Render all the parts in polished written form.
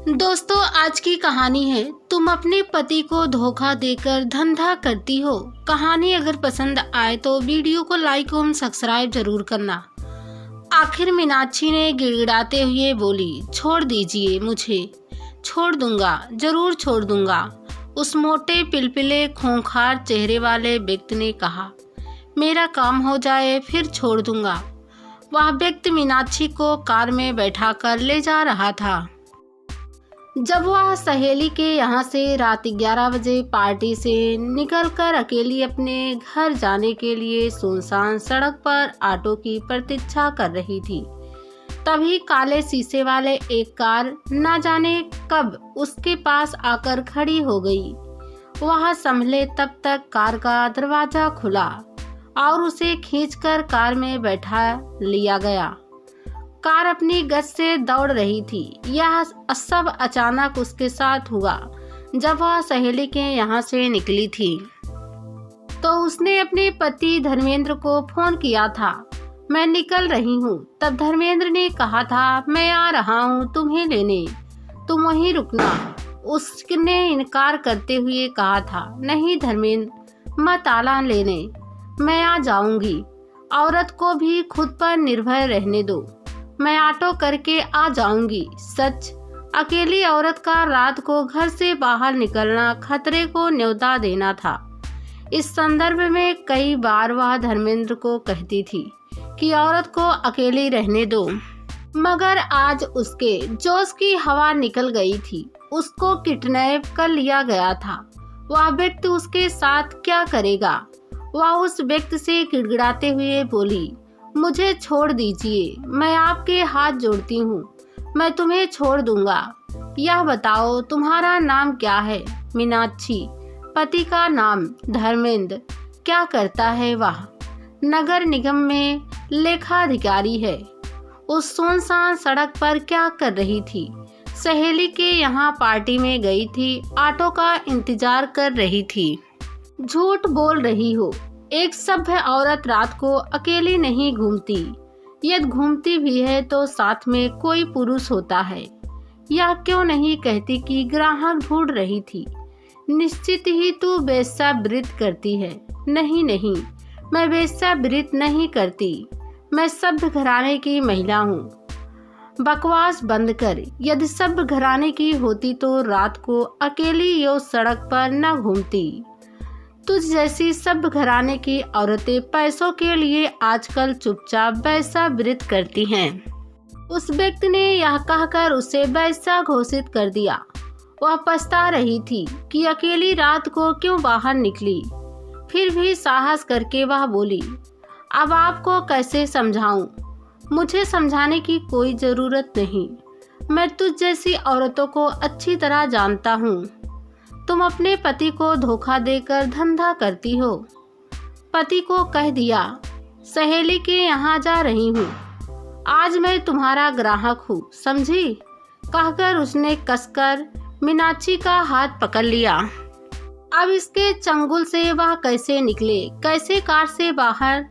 दोस्तों, आज की कहानी है तुम अपने पति को धोखा देकर धंधा करती हो। कहानी अगर पसंद आए तो वीडियो को लाइक एवं सब्सक्राइब जरूर करना। आखिर मीनाक्षी ने गिड़गिड़ाते हुए बोली, छोड़ दीजिए मुझे। छोड़ दूंगा, जरूर छोड़ दूंगा, उस मोटे पिलपिले खूंखार चेहरे वाले व्यक्ति ने कहा। मेरा काम हो जाए फिर छोड़ दूंगा। वह व्यक्ति मीनाक्षी को कार में बैठाकर ले जा रहा था। जब वह सहेली के यहाँ से रात 11 बजे पार्टी से निकलकर अकेली अपने घर जाने के लिए सुनसान सड़क पर ऑटो की प्रतीक्षा कर रही थी, तभी काले शीशे वाले एक कार न जाने कब उसके पास आकर खड़ी हो गई। वह संभले तब तक कार का दरवाजा खुला और उसे खींचकर कार में बैठा लिया गया। कार अपनी गति से दौड़ रही थी। यह सब अचानक उसके साथ हुआ जब वह सहेली के यहाँ से निकली थी तो उसने अपने पति धर्मेंद्र को फोन किया था। मैं निकल रही हूँ। तब धर्मेंद्र ने कहा था, मैं आ रहा हूँ तुम्हें लेने, तुम वहीं रुकना। उसने इनकार करते हुए कहा था, नहीं धर्मेंद्र, मत आना लेने, मैं आ जाऊंगी। औरत को भी खुद पर निर्भर रहने दो, मैं ऑटो करके आ जाऊंगी। सच, अकेली औरत का रात को घर से बाहर निकलना खतरे को न्योता देना था। इस संदर्भ में कई बार वह धर्मेंद्र को कहती थी कि औरत को अकेली रहने दो, मगर आज उसके जोश की हवा निकल गई थी। उसको किडनैप कर लिया गया था। वह व्यक्ति उसके साथ क्या करेगा? वह उस व्यक्ति से गिड़गिड़ाते हुए बोली, मुझे छोड़ दीजिए, मैं आपके हाथ जोड़ती हूँ, मैं तुम्हें छोड़ दूंगा। यह बताओ तुम्हारा नाम क्या है? मीनाक्षी। पति का नाम धर्मेंद्र। क्या करता है वह? नगर निगम में लेखाधिकारी है। उस सुनसान सड़क पर क्या कर रही थी? सहेली के यहाँ पार्टी में गई थी, ऑटो का इंतजार कर रही थी। झूठ बोल रही हो। एक सभ्य औरत रात को अकेली नहीं घूमती। यदि घूमती भी है तो साथ में कोई पुरुष होता है। यह क्यों नहीं कहती कि ग्राहक ढूंढ रही थी? निश्चित ही तू वेश्यावृत्ति करती है। नहीं नहीं, मैं वेश्यावृत्ति नहीं करती, मैं सभ्य घराने की महिला हूँ। बकवास बंद कर। यदि सभ्य घराने की होती तो रात को अकेली यो सड़क पर न घूमती। तुझ जैसी सभ्य घराने की औरतें पैसों के लिए आजकल चुपचाप वेश्यावृत्ति करती हैं। उस व्यक्ति ने यह कहकर उसे वेश्या घोषित कर दिया। वह पछता रही थी कि अकेली रात को क्यों बाहर निकली। फिर भी साहस करके वह बोली, अब आपको कैसे समझाऊं? मुझे समझाने की कोई जरूरत नहीं, मैं तुझ जैसी औरतों को अच्छी तरह जानता हूँ। तुम अपने पति को धोखा देकर धंधा करती हो। पति को कह दिया, सहेली के यहाँ जा रही हूँ, आज मैं तुम्हारा ग्राहक हूँ, समझी? कहकर उसने कसकर मीनाक्षी का हाथ पकड़ लिया। अब इसके चंगुल से वह कैसे निकले, कैसे कार से बाहर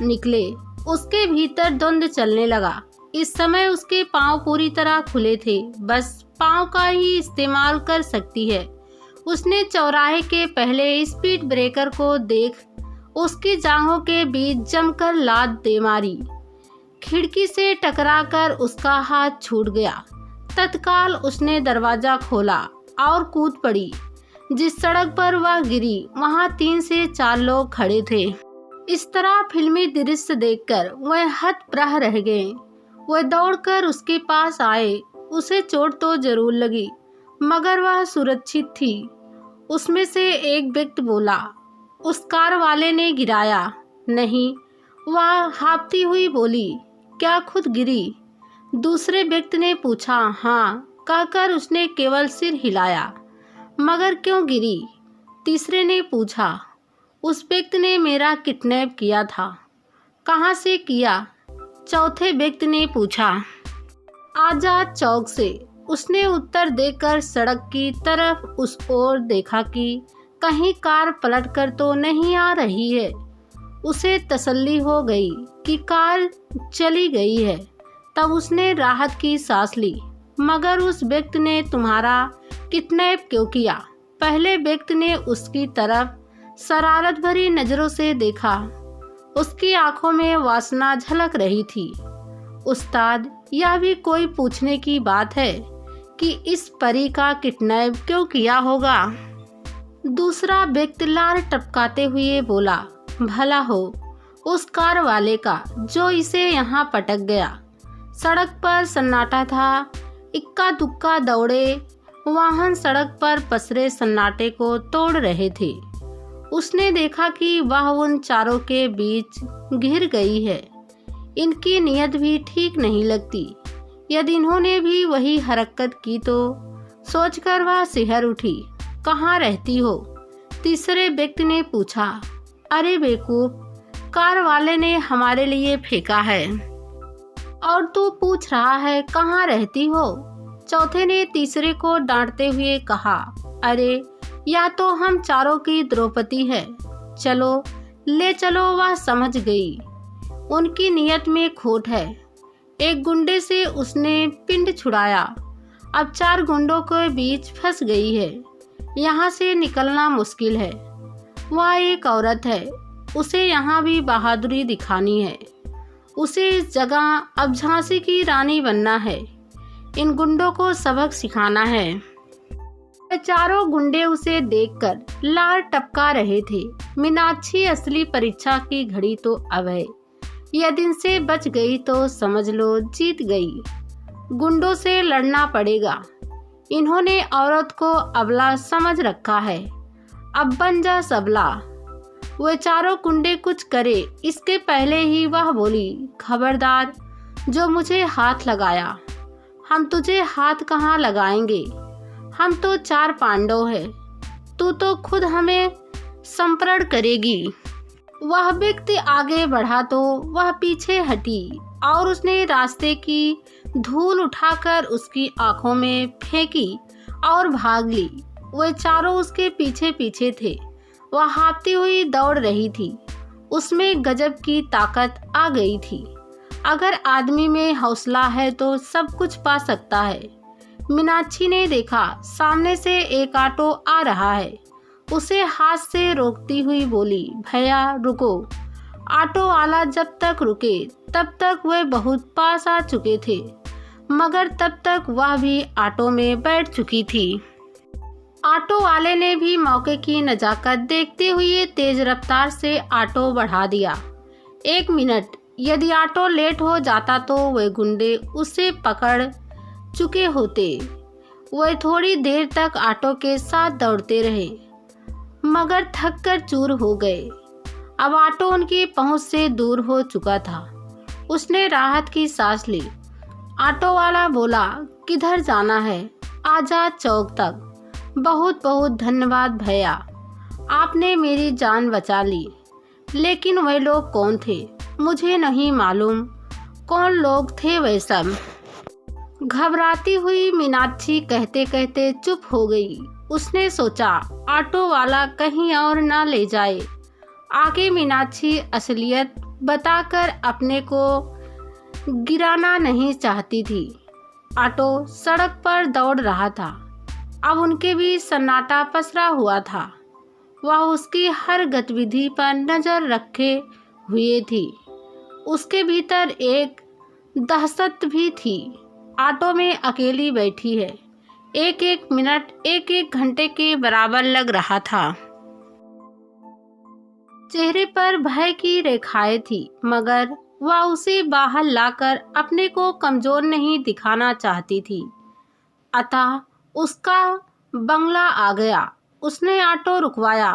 निकले? उसके भीतर द्वंद्व चलने लगा। इस समय उसके पाँव पूरी तरह खुले थे, बस पाँव का ही इस्तेमाल कर सकती है। उसने चौराहे के पहले स्पीड ब्रेकर को देख उसकी जांघों के बीच जमकर लात दे मारी। खिड़की से टकराकर उसका हाथ छूट गया। तत्काल उसने दरवाजा खोला और कूद पड़ी। जिस सड़क पर वह गिरी वहां 3 से 4 लोग खड़े थे। इस तरह फिल्मी दृश्य देखकर वह हतप्रह रह गए। वह दौड़कर उसके पास आए। उसे चोट तो जरूर लगी, मगर वह सुरक्षित थी। उसमें से एक व्यक्ति बोला, उस कार वाले ने गिराया? नहीं। वह हाँफती हुई बोली, क्या खुद गिरी? दूसरे व्यक्ति ने पूछा। हाँ, कहकर उसने केवल सिर हिलाया। मगर क्यों गिरी? तीसरे ने पूछा। उस व्यक्ति ने मेरा किडनैप किया था। कहाँ से किया? चौथे व्यक्ति ने पूछा। आजाद चौक से। उसने उत्तर देकर सड़क की तरफ उस ओर देखा कि कहीं कार पलटकर तो नहीं आ रही है। उसे तसल्ली हो गई कि कार चली गई है। तब उसने राहत की सांस ली, मगर उस व्यक्ति ने तुम्हारा किडनैप क्यों किया? पहले व्यक्ति ने उसकी तरफ शरारत भरी नजरों से देखा। उसकी आंखों में वासना झलक रही थी। उस्ताद, यह भी कोई पूछने की बात है कि इस परी का किडनैप क्यों किया होगा? दूसरा व्यक्ति लार टपकाते हुए बोला, भला हो उस कार वाले का जो इसे यहाँ पटक गया। सड़क पर सन्नाटा था। इक्का दुक्का दौड़े वाहन सड़क पर पसरे सन्नाटे को तोड़ रहे थे। उसने देखा कि वह उन चारों के बीच घिर गई है। इनकी नीयत भी ठीक नहीं लगती। यदि इन्होंने भी वही हरकत की तो सोचकर वह सिहर उठी। कहाँ रहती हो? तीसरे व्यक्ति ने पूछा। अरे बेवकूफ, कार वाले ने हमारे लिए फेंका है और तू पूछ रहा है कहाँ रहती हो? चौथे ने तीसरे को डांटते हुए कहा, अरे या तो हम चारों की द्रौपदी है। चलो ले चलो। वह समझ गई उनकी नीयत में खोट है। एक गुंडे से उसने पिंड छुड़ाया, अब 4 गुंडों के बीच फंस गई है। यहाँ से निकलना मुश्किल है। वह एक औरत है, उसे यहाँ भी बहादुरी दिखानी है। उसे इस जगह अब झांसी की रानी बनना है। इन गुंडों को सबक सिखाना है। चारों गुंडे उसे देखकर लार टपका रहे थे। मीनाक्षी असली परीक्षा की घड़ी तो अब है। यदि इनसे बच गई तो समझ लो जीत गई। गुंडों से लड़ना पड़ेगा। इन्होंने औरत को अबला समझ रखा है। अब बन जा सबला। वे चारों गुंडे कुछ करे इसके पहले ही वह बोली, खबरदार जो मुझे हाथ लगाया। हम तुझे हाथ कहाँ लगाएंगे? हम तो 4 पांडव हैं। तू तो खुद हमें संप्रण करेगी। वह व्यक्ति आगे बढ़ा तो वह पीछे हटी और उसने रास्ते की धूल उठाकर उसकी आंखों में फेंकी और भाग ली। वे चारों उसके पीछे पीछे थे। वह हाँफती हुई दौड़ रही थी। उसमें गजब की ताकत आ गई थी। अगर आदमी में हौसला है तो सब कुछ पा सकता है। मीनाक्षी ने देखा सामने से एक ऑटो आ रहा है। उसे हाथ से रोकती हुई बोली, भैया रुको। ऑटो वाला जब तक रुके तब तक वे बहुत पास आ चुके थे, मगर तब तक वह भी ऑटो में बैठ चुकी थी। ऑटो वाले ने भी मौके की नजाकत देखते हुए तेज रफ्तार से ऑटो बढ़ा दिया। 1 मिनट, यदि ऑटो लेट हो जाता तो वे गुंडे उसे पकड़ चुके होते। वे थोड़ी देर तक ऑटो के साथ दौड़ते रहे, मगर थक कर चूर हो गए। अब ऑटो उनकी पहुंच से दूर हो चुका था। उसने राहत की सांस ली। ऑटो वाला बोला, किधर जाना है? आजाद चौक तक। बहुत बहुत धन्यवाद भैया, आपने मेरी जान बचा ली। लेकिन वे लोग कौन थे? मुझे नहीं मालूम कौन लोग थे वे सब। घबराती हुई मीनाक्षी कहते कहते चुप हो गई। उसने सोचा ऑटो वाला कहीं और ना ले जाए। आगे मीनाक्षी असलियत बताकर अपने को गिराना नहीं चाहती थी। ऑटो सड़क पर दौड़ रहा था। अब उनके भी सन्नाटा पसरा हुआ था। वह उसकी हर गतिविधि पर नजर रखे हुए थी। उसके भीतर एक दहशत भी थी। ऑटो में अकेली बैठी है। एक एक मिनट 1-1 घंटे के बराबर लग रहा था। चेहरे पर भय की रेखाएं थी, मगर वह उसे बाहर लाकर अपने को कमजोर नहीं दिखाना चाहती थी। अतः उसका बंगला आ गया। उसने ऑटो रुकवाया।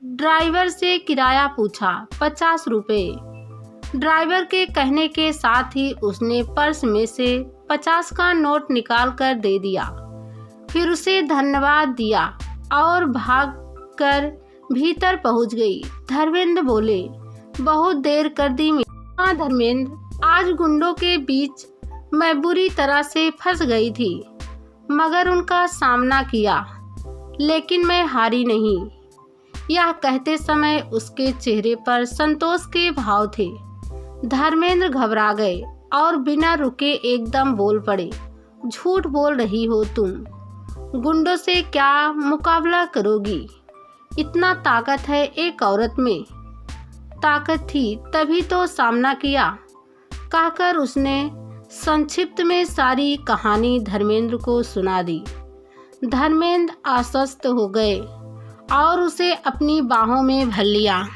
ड्राइवर से किराया पूछा, 50 रुपये। ड्राइवर के कहने के साथ ही उसने पर्स में से 50 का नोट निकाल कर दे दिया। फिर उसे धन्यवाद दिया और भागकर भीतर पहुंच गई। धर्मेंद्र बोले, बहुत देर कर दी। हाँ धर्मेंद्र, आज गुंडों के बीच मैं बुरी तरह से फंस गई थी, मगर उनका सामना किया, लेकिन मैं हारी नहीं। यह कहते समय उसके चेहरे पर संतोष के भाव थे। धर्मेंद्र घबरा गए और बिना रुके एकदम बोल पड़े, झूठ बोल रही हो तुम। गुंडों से क्या मुकाबला करोगी? इतना ताकत है एक औरत में। ताकत थी तभी तो सामना किया, कहकर उसने संक्षिप्त में सारी कहानी धर्मेंद्र को सुना दी। धर्मेंद्र आश्वस्त हो गए और उसे अपनी बाहों में भर लिया।